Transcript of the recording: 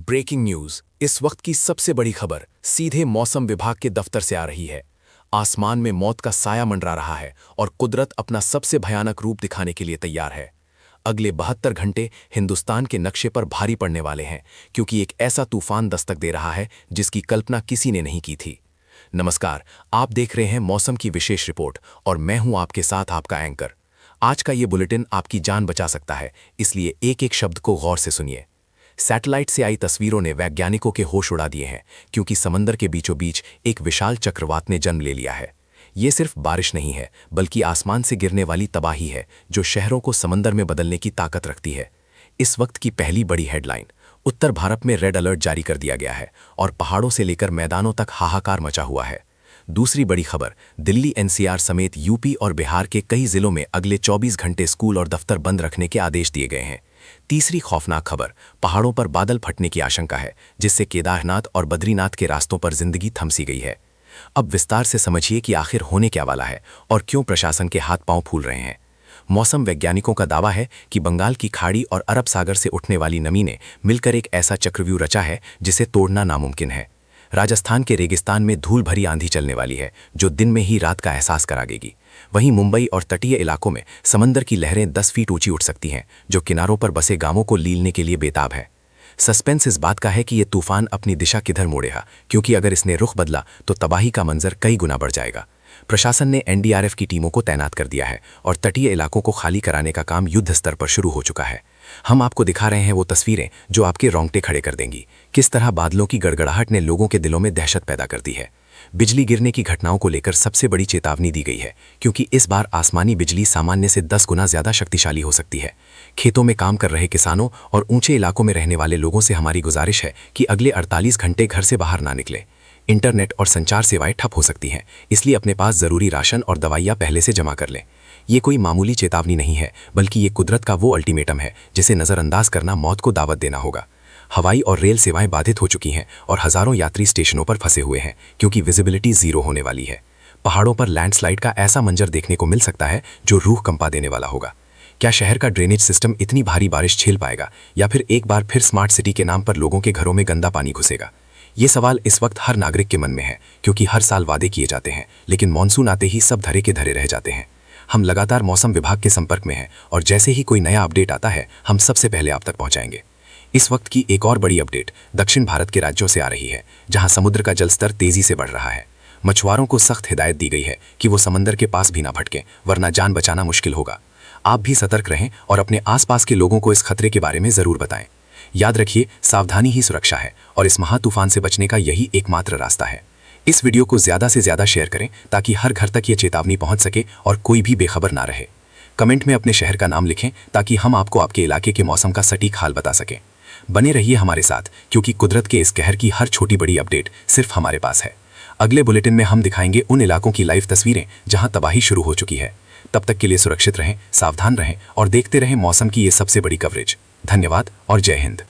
Breaking news. इस वक्त की सबसे बड़ी खबर सीधे मौसम विभाग के दफ्तर से आ रही है। आसमान में मौत का साया मंडरा रहा है और कुदरत अपना सबसे भयानक रूप दिखाने के लिए तैयार है। अगले 72 घंटे हिंदुस्तान के नक्शे पर भारी पड़ने वाले हैं, क्योंकि एक ऐसा तूफान दस्तक दे रहा है जिसकी कल्पना किसी ने नहीं की थी। नमस्कार, आप देख रहे हैं मौसम की विशेष रिपोर्ट और मैं हूं आपके साथ आपका एंकर। आज का ये बुलेटिन आपकी जान बचा सकता है, इसलिए एक एक शब्द को गौर से सुनिए। सैटेलाइट से आई तस्वीरों ने वैज्ञानिकों के होश उड़ा दिए हैं, क्योंकि समंदर के बीचों बीच एक विशाल चक्रवात ने जन्म ले लिया है। ये सिर्फ बारिश नहीं है, बल्कि आसमान से गिरने वाली तबाही है, जो शहरों को समंदर में बदलने की ताकत रखती है। इस वक्त की पहली बड़ी हेडलाइन, उत्तर भारत में रेड अलर्ट जारी कर दिया गया है और पहाड़ों से लेकर मैदानों तक हाहाकार मचा हुआ है। दूसरी बड़ी खबर, दिल्ली एनसीआर समेत यूपी और बिहार के कई जिलों में अगले 24 घंटे स्कूल और दफ्तर बंद रखने के आदेश दिए गए हैं। तीसरी खौफनाक खबर, पहाड़ों पर बादल फटने की आशंका है, जिससे केदारनाथ और बद्रीनाथ के रास्तों पर जिंदगी थमसी गई है। अब विस्तार से समझिए कि आखिर होने क्या वाला है और क्यों प्रशासन के हाथ पांव फूल रहे हैं। मौसम वैज्ञानिकों का दावा है कि बंगाल की खाड़ी और अरब सागर से उठने वाली नमी ने मिलकर एक ऐसा चक्रव्यूह रचा है जिसे तोड़ना नामुमकिन है। राजस्थान के रेगिस्तान में धूल भरी आंधी चलने वाली है, जो दिन में ही रात का एहसास करा देगी। वहीं मुंबई और तटीय इलाकों में समंदर की लहरें 10 फीट ऊंची उठ सकती हैं, जो किनारों पर बसे गांवों को लीलने के लिए बेताब है। सस्पेंस इस बात का है कि ये तूफान अपनी दिशा किधर मोड़ेगा, क्योंकि अगर इसने रुख बदला तो तबाही का मंजर कई गुना बढ़ जाएगा। प्रशासन ने एनडीआरएफ की टीमों को तैनात कर दिया है और तटीय इलाकों को खाली कराने का काम युद्ध स्तर पर शुरू हो चुका है। हम आपको दिखा रहे हैं वो तस्वीरें जो आपके रोंगटे खड़े कर देंगी। किस तरह बादलों की गड़गड़ाहट ने लोगों के दिलों में दहशत पैदा कर दी है। बिजली गिरने की घटनाओं को लेकर सबसे बड़ी चेतावनी दी गई है, क्योंकि इस बार आसमानी बिजली सामान्य से 10 गुना ज्यादा शक्तिशाली हो सकती है। खेतों में काम कर रहे किसानों और ऊंचे इलाकों में रहने वाले लोगों से हमारी गुजारिश है कि अगले 48 घंटे घर से बाहर ना निकले। इंटरनेट और संचार सेवाएं ठप हो सकती हैं, इसलिए अपने पास जरूरी राशन और दवाइयां पहले से जमा कर लें। ये कोई मामूली चेतावनी नहीं है, बल्कि ये कुदरत का वो अल्टीमेटम है जिसे नज़रअंदाज करना मौत को दावत देना होगा। हवाई और रेल सेवाएं बाधित हो चुकी हैं और हजारों यात्री स्टेशनों पर फंसे हुए हैं, क्योंकि विजिबिलिटी जीरो होने वाली है। पहाड़ों पर लैंडस्लाइड का ऐसा मंजर देखने को मिल सकता है जो रूह कंपा देने वाला होगा। क्या शहर का ड्रेनेज सिस्टम इतनी भारी बारिश झेल पाएगा, या फिर एक बार फिर स्मार्ट सिटी के नाम पर लोगों के घरों में गंदा पानी घुसेगा? ये सवाल इस वक्त हर नागरिक के मन में है, क्योंकि हर साल वादे किए जाते हैं, लेकिन मानसून आते ही सब धरे के धरे रह जाते हैं। हम लगातार मौसम विभाग के संपर्क में हैं और जैसे ही कोई नया अपडेट आता है, हम सबसे पहले आप तक पहुंचाएंगे। इस वक्त की एक और बड़ी अपडेट दक्षिण भारत के राज्यों से आ रही है, जहां समुद्र का जलस्तर तेजी से बढ़ रहा है। मछुआरों को सख्त हिदायत दी गई है कि वो समंदर के पास भी ना भटकें, वरना जान बचाना मुश्किल होगा। आप भी सतर्क रहें और अपने आसपास के लोगों को इस खतरे के बारे में जरूर बताएं। याद रखिए, सावधानी ही सुरक्षा है और इस महातूफान से बचने का यही एकमात्र रास्ता है। इस वीडियो को ज्यादा से ज्यादा शेयर करें, ताकि हर घर तक ये चेतावनी पहुंच सके और कोई भी बेखबर ना रहे। कमेंट में अपने शहर का नाम लिखें, ताकि हम आपको आपके इलाके के मौसम का सटीक हाल बता सकें। बने रहिए हमारे साथ, क्योंकि कुदरत के इस कहर की हर छोटी बड़ी अपडेट सिर्फ हमारे पास है। अगले बुलेटिन में हम दिखाएंगे उन इलाकों की लाइव तस्वीरें जहां तबाही शुरू हो चुकी है। तब तक के लिए सुरक्षित रहें, सावधान रहें और देखते रहें मौसम की ये सबसे बड़ी कवरेज। धन्यवाद और जय हिंद।